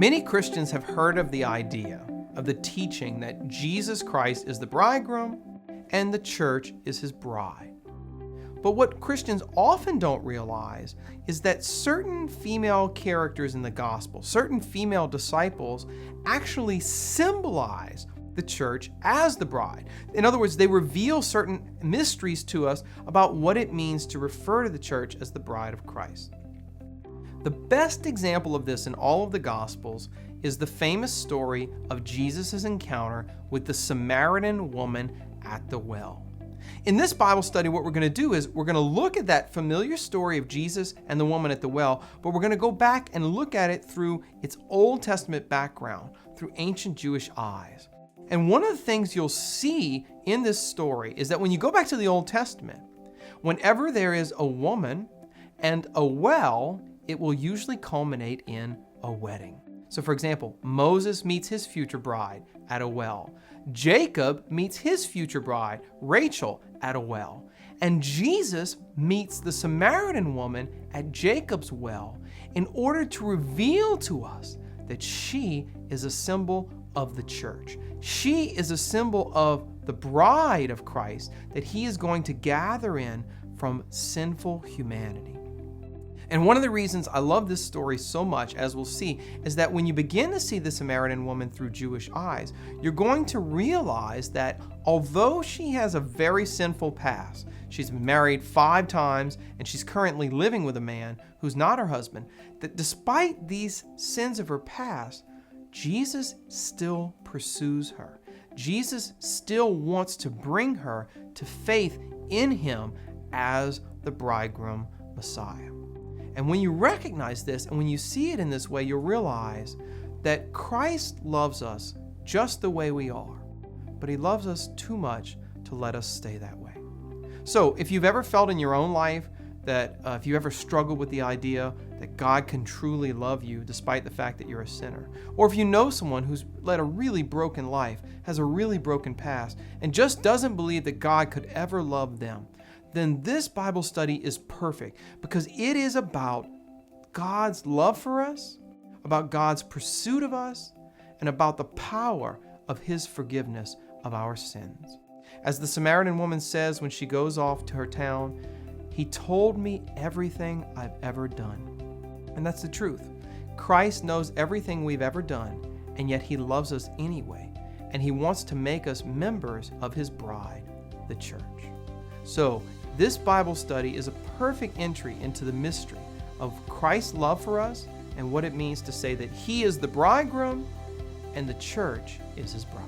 Many Christians have heard of the idea, of the teaching that Jesus Christ is the bridegroom and the church is his bride. But what Christians often don't realize is that certain female characters in the gospel, certain female disciples, actually symbolize the church as the bride. In other words, they reveal certain mysteries to us about what it means to refer to the church as the bride of Christ. The best example of this in all of the Gospels is the famous story of Jesus' encounter with the Samaritan woman at the well. In this Bible study, what we're going to do is we're going to look at that familiar story of Jesus and the woman at the well, but we're going to go back and look at it through its Old Testament background, through ancient Jewish eyes. And one of the things you'll see in this story is that when you go back to the Old Testament, whenever there is a woman and a well, it will usually culminate in a wedding. So for example, Moses meets his future bride at a well. Jacob meets his future bride, Rachel, at a well. And Jesus meets the Samaritan woman at Jacob's well in order to reveal to us that she is a symbol of the church. She is a symbol of the bride of Christ that he is going to gather in from sinful humanity. And one of the reasons I love this story so much, as we'll see, is that when you begin to see the Samaritan woman through Jewish eyes, you're going to realize that although she has a very sinful past, she's been married 5 times and she's currently living with a man who's not her husband, that despite these sins of her past, Jesus still pursues her. Jesus still wants to bring her to faith in him as the bridegroom Messiah. And when you recognize this and when you see it in this way, you'll realize that Christ loves us just the way we are, but he loves us too much to let us stay that way. So if you've ever felt in your own life that if you ever struggled with the idea that God can truly love you despite the fact that you're a sinner, or if you know someone who's led a really broken life, has a really broken past, and just doesn't believe that God could ever love them, then this Bible study is perfect because it is about God's love for us, about God's pursuit of us, and about the power of his forgiveness of our sins. As the Samaritan woman says when she goes off to her town, he told me everything I've ever done. And that's the truth. Christ knows everything we've ever done, and yet he loves us anyway, and he wants to make us members of his bride, the church. So, this Bible study is a perfect entry into the mystery of Christ's love for us and what it means to say that he is the bridegroom and the church is his bride.